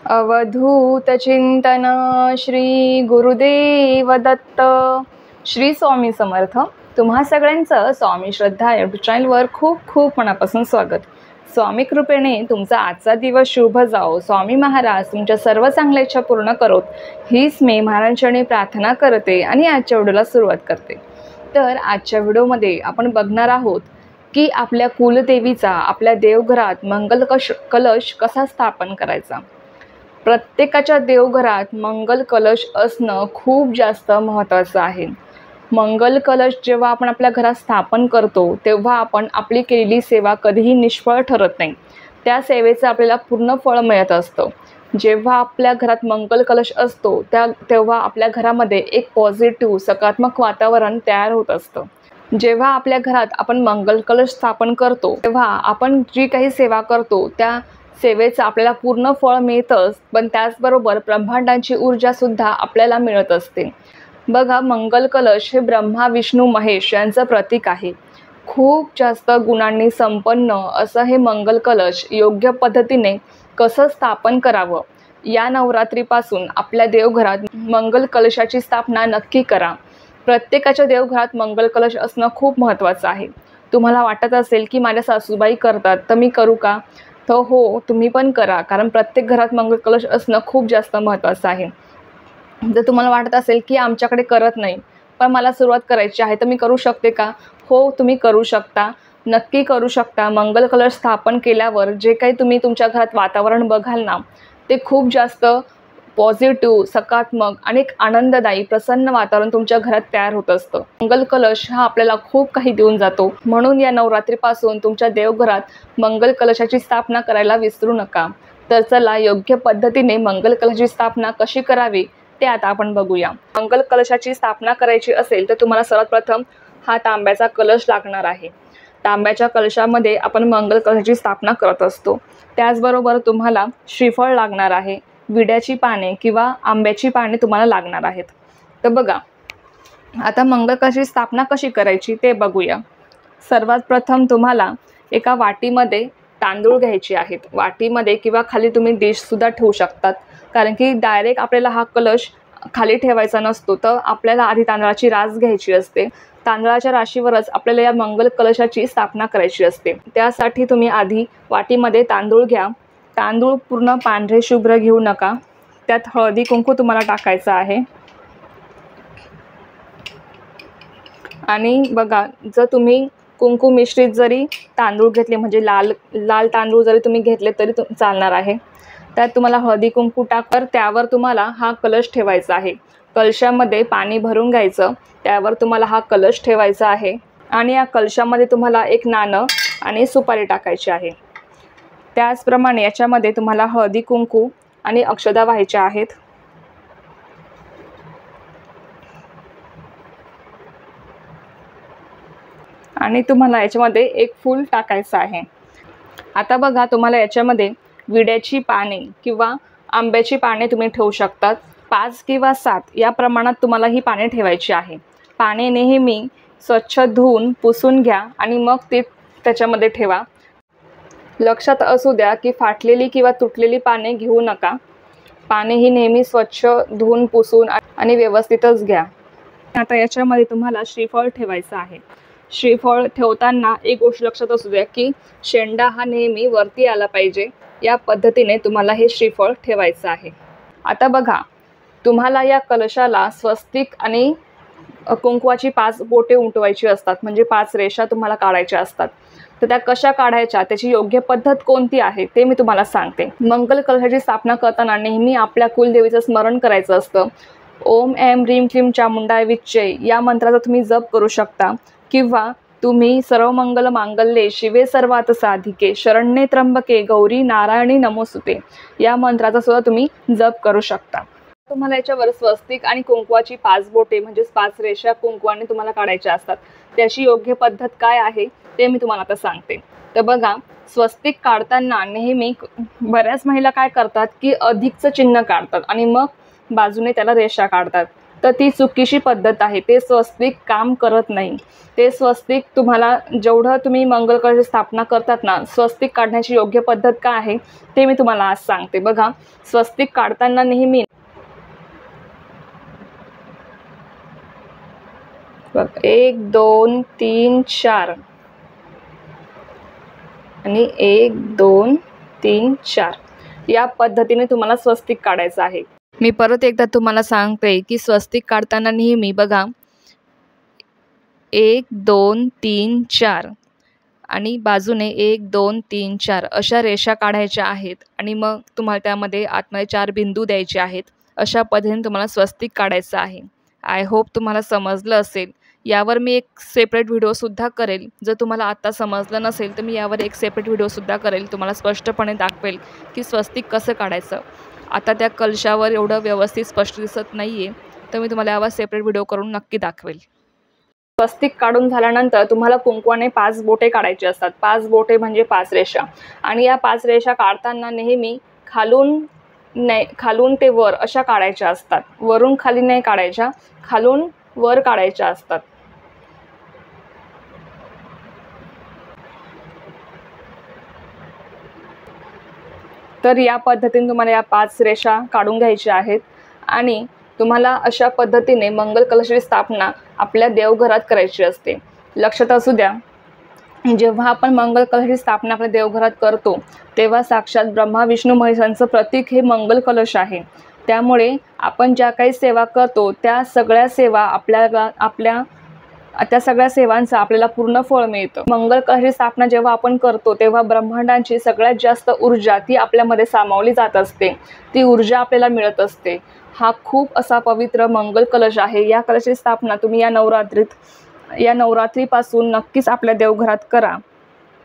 अवधूत चिंतन श्री गुरुदेव दत्त. श्री स्वामी समर्थ. तुम्हा सगळ्यांचं स्वामी श्रद्धा यूट्यूब चॅनलवर खूप खूप मनापासून स्वागत. स्वामी कृपेने तुमचा आजचा दिवस शुभ जाओ. स्वामी महाराज तुमच्या सर्व चांगल्या इच्छा पूर्ण करोत, हीच मी महाराजांनी प्रार्थना करते आणि आजच्या व्हिडिओला सुरुवात करते. तर आजच्या व्हिडिओमध्ये आपण बघणार आहोत की आपल्या कुलदेवीचा आपल्या देवघरात मंगल कलश कसा स्थापन करायचा. प्रत्येकाच्या देवघरात मंगल कलश असणं खूप जास्त महत्त्वाचं आहे. मंगल कलश जेव्हा आपण आपल्या घरात स्थापन करतो तेव्हा आपण आपली केलेली सेवा कधीही निष्फळ ठरत नाही. त्या सेवेचं आपल्याला पूर्ण फळ मिळत असतं. जेव्हा आपल्या घरात मंगल कलश असतो तेव्हा आपल्या घरामध्ये एक पॉझिटिव्ह सकारात्मक वातावरण तयार होत असतं. जेव्हा आपल्या घरात आपण मंगल कलश स्थापन करतो तेव्हा आपण जी काही सेवा करतो त्या सेवेचं आपल्याला पूर्ण फळ मिळतंच, पण त्याचबरोबर ब्रह्मांडाची ऊर्जासुद्धा आपल्याला मिळत असते. बघा, मंगल कलश हे ब्रह्मा विष्णू महेश यांचं प्रतीक आहे. खूप जास्त गुणांनी संपन्न असं हे मंगल कलश योग्य पद्धतीने कसं स्थापन करावं, या नवरात्रीपासून आपल्या देवघरात मंगल कलशाची स्थापना नक्की करा. प्रत्येकाच्या देवघरात मंगल कलश असणं खूप महत्त्वाचं आहे. तुम्हाला वाटत असेल की माझ्या सासूबाई करतात तर मी करू का, तर हो, तुम्ही पण करा, कारण प्रत्येक घरात मंगल कलश असणं खूप जास्त महत्त्वाचं आहे. जर तुम्हाला वाटत असेल की आमच्याकडे करत नाही पण मला सुरुवात करायची आहे तर मी करू शकते का, हो, तुम्ही करू शकता, नक्की करू शकता. मंगल कलश स्थापन केल्यावर जे काही तुम्ही तुमच्या घरात वातावरण बघाल ना, ते खूप जास्त पॉझिटिव्ह सकारात्मक आणि एक आनंददायी प्रसन्न वातावरण तुमच्या घरात तयार होत असतं. मंगल कलश हा आपल्याला खूप काही देऊन जातो. म्हणून या नवरात्रीपासून तुमच्या देवघरात मंगल कलशाची स्थापना करायला विसरू नका. तर चला, योग्य पद्धतीने मंगल कलशाची स्थापना कशी करावी ते आता आपण बघूया. मंगल कलशाची स्थापना करायची असेल तर तुम्हाला सर्वात प्रथम हा तांब्याचा कलश लागणार आहे. तांब्याच्या कलशामध्ये आपण मंगल कलशाची स्थापना करत असतो. त्याचबरोबर तुम्हाला श्रीफळ लागणार आहे, विड्याची पाने किंवा आंब्याची पाने तुम्हाला लागणार आहेत. तर बघा, आता मंगल कलशाची स्थापना कशी करायची ते बघूया. सर्वात प्रथम तुम्हाला एका वाटीमध्ये तांदूळ घ्यायचे आहेत. वाटीमध्ये किंवा खाली तुम्ही डिशसुद्धा ठेवू शकतात, कारण की डायरेक्ट आपल्याला हा कलश खाली ठेवायचा नसतो. तर आपल्याला आधी तांदळाची रास घ्यायची असते. तांदळाच्या राशीवरच आपल्याला या मंगल कलशाची स्थापना करायची असते. त्यासाठी तुम्ही आधी वाटीमध्ये तांदूळ घ्या. तांदूळ पूर्ण पांढरे शुभ्र घेऊ नका. त्यात हळदी कुंकू तुम्हाला टाकायचं आहे. आणि बघा, जर तुम्ही कुंकू मिश्रित जरी तांदूळ घेतले, म्हणजे लाल तांदूळ जरी तुम्ही घेतले तरी चालणार आहे. त्यात तुम्हाला हळदी कुंकू टाकर त्यावर तुम्हाला हा कलश ठेवायचा आहे. कलशामध्ये पाणी भरून घ्यायचं, त्यावर तुम्हाला हा कलश ठेवायचा आहे. आणि या कलशामध्ये तुम्हाला एक नाणं आणि सुपारी टाकायची आहे. त्याचप्रमाणे याच्यामध्ये तुम्हाला हळदी कुंकू आणि अक्षदा व्हायच्या आहेत. आणि तुम्हाला याच्यामध्ये एक फूल टाकायचं आहे. आता बघा, तुम्हाला याच्यामध्ये विड्याची पाने किंवा आंब्याची पाने तुम्ही ठेवू शकतात. 5 किंवा 7 या प्रमाणात तुम्हाला ही पाने ठेवायची आहे. पाने नेहमी स्वच्छ धुवून पुसून घ्या आणि मग ते त्याच्यामध्ये ठेवा. लक्षात असू द्या की फाटलेली किंवा तुटलेली पाने घेऊ नका. पाने ही नेहमी स्वच्छ धुवून पुसून आणि व्यवस्थितच घ्या. आता याच्यामध्ये तुम्हाला श्रीफळ ठेवायचं आहे. श्रीफळ ठेवताना एक गोष्ट लक्षात असू द्या की शेंडा हा नेहमी वरती आला पाहिजे. या पद्धतीने तुम्हाला हे श्रीफळ ठेवायचं आहे. आता बघा, तुम्हाला या कलशाला स्वस्तिक आणि कुंकवाची 5 बोटे उमटवायची असतात, म्हणजे 5 रेषा तुम्हाला काढायच्या असतात. तर त्या कशा काढायच्या, त्याची योग्य पद्धत कोणती आहे ते मी तुम्हाला सांगते. मंगल कलशाची स्थापना करताना नेहमी आपल्या कुलदेवीचं स्मरण करायचं असतं. ओम ऐं ह्रीं क्लीं चामुंडाय विच्चे या मंत्राचा तुम्ही जप करू शकता, किंवा तुम्ही सर्वमंगल मांगल्ये शिवे सर्वार्थ साधिके शरण्ये त्र्यंबके गौरी नारायणी नमोस्तुते या मंत्राचा सुद्धा तुम्ही जप करू शकता. तुम्हाला याच्यावर स्वस्तिक आणि कुंकवाची 5 बोटे म्हणजेच 5 रेषा कुंकवाने तुम्हाला काढायच्या असतात. त्याची योग्य पद्धत काय आहे ते मी तुम्हाला आता सांगते. तर बघा, स्वस्तिक काढताना नेहमी बऱ्याच महिला काय करतात की अधिकचं चिन्ह काढतात आणि मग बाजूने त्याला रेषा काढतात. तर ती चुकीची पद्धत आहे. ते स्वस्तिक काम करत नाही. ते स्वस्तिक तुम्हाला जेवढं तुम्ही मंगल कलशाची स्थापना करतात ना, स्वस्तिक काढण्याची योग्य पद्धत काय आहे ते मी तुम्हाला आज सांगते. बघा, स्वस्तिक काढताना नेहमी 1 2 3 4 आणि 1 2 3 4 या पद्धतीने तुम्हाला स्वस्तिक काढायचं आहे. मी परत एकदा तुम्हाला सांगते की स्वस्तिक काढताना नेहमी बघा 1 2 3 4 आणि बाजूने 1 2 3 4 अशा रेषा काढायच्या आहेत आणि मग तुम्हाला त्यामध्ये आतमध्ये 4 बिंदू द्यायचे आहेत. अशा पद्धतीने तुम्हाला स्वस्तिक काढायचं आहे. आय होप तुम्हाला समजलं असेल. यावर मी एक सेपरेट व्हिडिओसुद्धा करेल. जर तुम्हाला आत्ता समजलं नसेल तर मी यावर एक सेपरेट व्हिडिओसुद्धा करेल. तुम्हाला स्पष्टपणे दाखवेल की स्वस्तिक कसं काढायचं. आता त्या कलशावर एवढं व्यवस्थित स्पष्ट दिसत नाही आहे, तर मी तुम्हाला यावर सेपरेट व्हिडिओ करून नक्की दाखवेल. स्वस्तिक काढून झाल्यानंतर तुम्हाला कुंकवाने 5 बोटे काढायचे असतात. 5 बोटे म्हणजे 5 रेषा. आणि या 5 रेषा काढताना नेहमी खालून ते वर अशा काढायच्या असतात. वरून खाली नाही काढायच्या, खालून वर काढायच्या असतात. तर या पद्धतीने तुम्हाला या 5 रेषा काढून घ्यायच्या आहेत आणि तुम्हाला अशा पद्धतीने मंगल कलशाची स्थापना आपल्या देवघरात करायची असते. लक्षात असू द्या, जेव्हा आपण मंगल कलशाची स्थापना आपल्या देवघरात करतो तेव्हा साक्षात ब्रह्मा विष्णू महेशांचं प्रतीक हे मंगल कलश आहे. त्यामुळे आपण ज्या काही सेवा करतो त्या सगळ्या सेवांचं आपल्याला पूर्ण फळ मिळतं. मंगल कलशाची स्थापना जेव्हा आपण करतो तेव्हा ब्रह्मांडाची सगळ्यात जास्त ऊर्जा ती आपल्यामध्ये सामावली जात असते. ती ऊर्जा आपल्याला मिळत असते. हा खूप असा पवित्र मंगल कलश आहे. या कलशाची स्थापना तुम्ही या नवरात्रीपासून नक्कीच आपल्या देवघरात करा.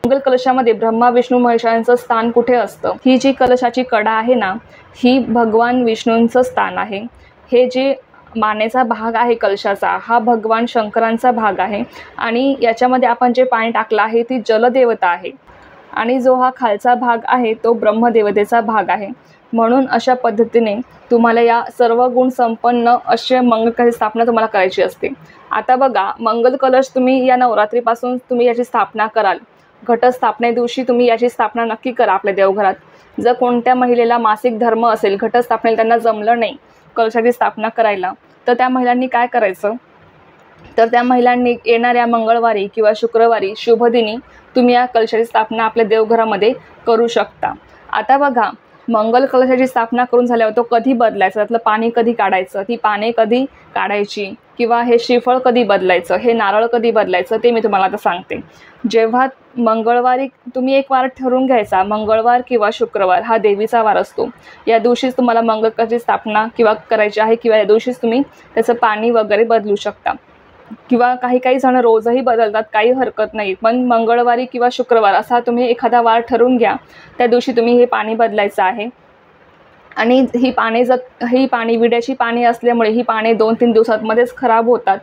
मंगल कलशामध्ये ब्रह्मा विष्णू महेशांचं स्थान कुठे असतं? ही जी कलशाची कडा आहे ना, ही भगवान विष्णूंचं स्थान आहे. हे जे मानेचा भाग आहे कलशाचा, हा भगवान शंकरांचा भाग आहे आणि याच्यामध्ये आपण जे पाणी टाकलं आहे ती जलदेवता आहे आणि जो हा खालचा भाग आहे तो ब्रह्मदेवतेचा भाग आहे. म्हणून अशा पद्धतीने तुम्हाला या सर्व गुण संपन्न असे मंगल कलशाची स्थापना तुम्हाला करायची असते. आता बघा, मंगल कलश तुम्ही या नवरात्रीपासून तुम्ही याची स्थापना कराल. घटस्थापने दिवशी तुम्ही याची स्थापना नक्की करा आपल्या देवघरात. जर कोणत्या महिलेला मासिक धर्म असेल, घटस्थापनेला त्यांना जमलं नाही कलशाची स्थापना करायला, तर त्या महिलांनी काय करायचं, तर त्या महिलांनी येणाऱ्या मंगळवारी किंवा शुक्रवारी शुभदिनी तुम्ही या कलशाची स्थापना आपल्या देवघरामध्ये करू शकता. आता बघा, मंगल कलशाची स्थापना करून झाल्यावर तो कधी बदलायचा, त्यातलं पाणी कधी काढायचं, ती पाने कधी काढायची किंवा हे श्रीफळ कधी बदलायचं, हे नारळ कधी बदलायचं ते मी तुम्हाला आता सांगते. जेव्हा मंगळवारी तुम्ही एक वार ठरवून घ्यायचा, मंगळवार किंवा शुक्रवार हा देवीचा वार असतो. या दिवशीच तुम्हाला मंगल कलशाची स्थापना किंवा करायची आहे किंवा या दिवशीच तुम्ही त्याचं पाणी वगैरे बदलू शकता किंवा काही जण रोजही बदलतात, काही हरकत नाही. पण मंगळवारी किंवा शुक्रवार असा तुम्ही एखादा वार ठरवून घ्या. त्या दिवशी तुम्ही हे पाणी बदलायचं आहे आणि ही पाणी विड्याची पाणी असल्यामुळे ही पाने 2-3 दिवसांमध्येच खराब होतात.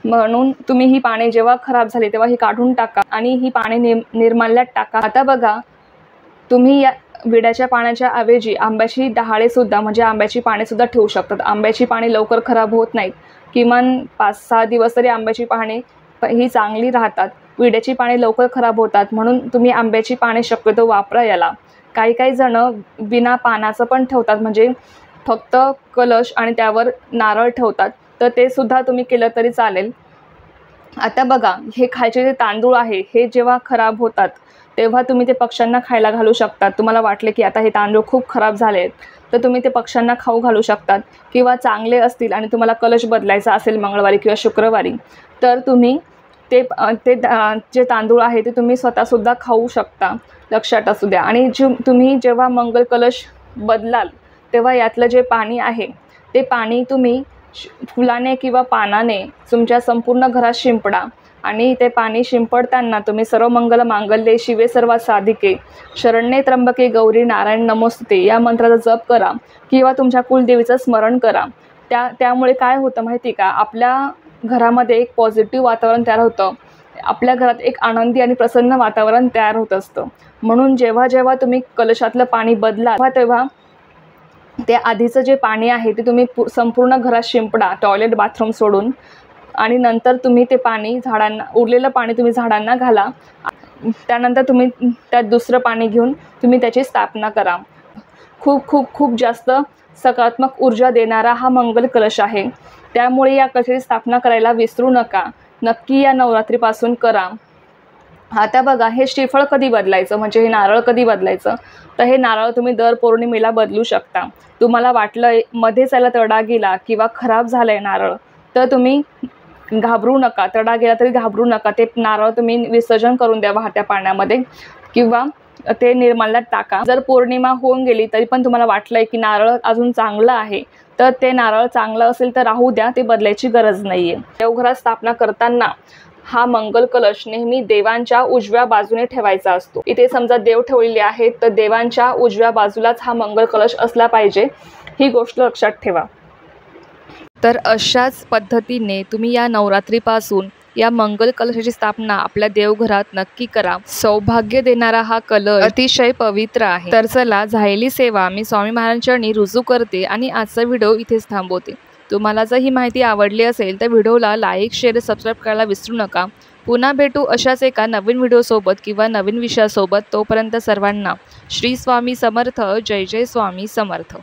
म्हणून तुम्ही ही पाने जेव्हा खराब झाली तेव्हा ही काढून टाका आणि ही पाने निर्माल्यात टाका. आता बघा, तुम्ही या विड्याच्या पाण्याच्या ऐवजी आंब्याची डहाळेसुद्धा म्हणजे आंब्याची पानेसुद्धा ठेवू शकतात. आंब्याची पाने लवकर खराब होत नाहीत. किमान 5-6 दिवस तरी आंब्याची पाने ही चांगली राहतात. विड्याची पाने लवकर खराब होतात, म्हणून तुम्ही आंब्याची पाने शक्यतो वापरा याला. काही जण बिना पानाचं पण ठेवतात, म्हणजे फक्त कलश आणि त्यावर नारळ ठेवतात, तर ते सुद्धा तुम्ही केलं तरी चालेल. आता बघा, हे खायचे जे तांदूळ आहे हे जेव्हा खराब होतात तेव्हा तुम्ही ते पक्ष्यांना खायला घालू शकतात. तुम्हाला वाटले की आता हे तांदूळ खूप खराब झाले आहेत तर तुम्ही ते पक्ष्यांना खाऊ घालू शकतात. किंवा चांगले असतील आणि तुम्हाला कलश बदलायचा असेल मंगळवारी किंवा शुक्रवारी, तर तुम्ही ते जे तांदूळ आहे ते तुम्ही स्वतःसुद्धा खाऊ शकता. लक्षात असू द्या. आणि तुम्ही जेव्हा मंगल कलश बदलाल तेव्हा यातलं जे पाणी आहे ते पाणी तुम्ही फुलाने किंवा पानाने तुमच्या संपूर्ण घरात शिंपडा आणि ते पाणी शिंपडताना तुम्ही सर्व मंगल मांगल्ये शिवे सर्वात साधिके शरण्ये त्र्यंबके गौरी नारायण नमोस्तुते या मंत्राचा जप करा किंवा तुमच्या कुलदेवीचं स्मरण करा. त्यामुळे काय होतं माहिती का, आपल्या घरामध्ये एक पॉझिटिव्ह वातावरण तयार होतं. आपल्या घरात एक आनंदी आणि प्रसन्न वातावरण तयार होत असतं. म्हणून जेव्हा तुम्ही कलशातलं पाणी बदला तेव्हा ते आधीचं जे पाणी आहे ते तुम्ही संपूर्ण घरात शिंपडा, टॉयलेट बाथरूम सोडून, आणि नंतर तुम्ही ते पाणी झाडांना, उरलेलं पाणी तुम्ही झाडांना घाला. त्यानंतर तुम्ही त्यात दुसरं पाणी घेऊन तुम्ही त्याची स्थापना करा. खूप खूप खूप जास्त सकारात्मक ऊर्जा देणारा हा मंगल कलश आहे. त्यामुळे या कलशाची स्थापना करायला विसरू नका. नक्की या नवरात्रीपासून करा. आता बघा, हे श्रीफळ कधी बदलायचं, म्हणजे हे नारळ कधी बदलायचं, तर हे नारळ तुम्ही दर पौर्णिमेला बदलू शकता. तुम्हाला वाटलं मध्येच याला तडा गेला किंवा खराब झालं आहे नारळ, तर तुम्ही घाबरू नका. तडा गेला तरी घाबरू नका. ते नारळ तुम्ही विसर्जन करून द्या वाहत्या पाण्यामध्ये किंवा ते निर्माल्यात टाका. जर पौर्णिमा होऊन गेली तरी पण तुम्हाला वाटलंय की नारळ अजून चांगलं आहे, तर ते नारळ चांगलं असेल तर राहू द्या, ते बदलायची गरज नाही आहे. देवघरात स्थापना करताना हा मंगल कलश नेहमी देवांच्या उजव्या बाजूने ठेवायचा असतो. इथे समजा देव ठेवलेले आहेत, तर देवांच्या उजव्या बाजूलाच हा मंगल कलश असला पाहिजे, ही गोष्ट लक्षात ठेवा. तर अशाच पद्धतीने तुम्ही या नवरात्रीपासून या मंगल कलशाची स्थापना आपल्या देवघरात नक्की करा. सौभाग्य देणारा हा कलश अतिशय पवित्र आहे. तर चला, झालेली सेवा मी स्वामी महाराजांनी रुजू करते आणि आजचा व्हिडिओ इथेच थांबवते. तुम्हाला जर ही माहिती आवडली असेल तर व्हिडिओला लाईक, शेअर, सबस्क्राईब करायला विसरू नका. पुन्हा भेटू अशाच एका नवीन व्हिडिओसोबत किंवा नवीन विषयासोबत. तोपर्यंत सर्वांना श्री स्वामी समर्थ. जय जय स्वामी समर्थ.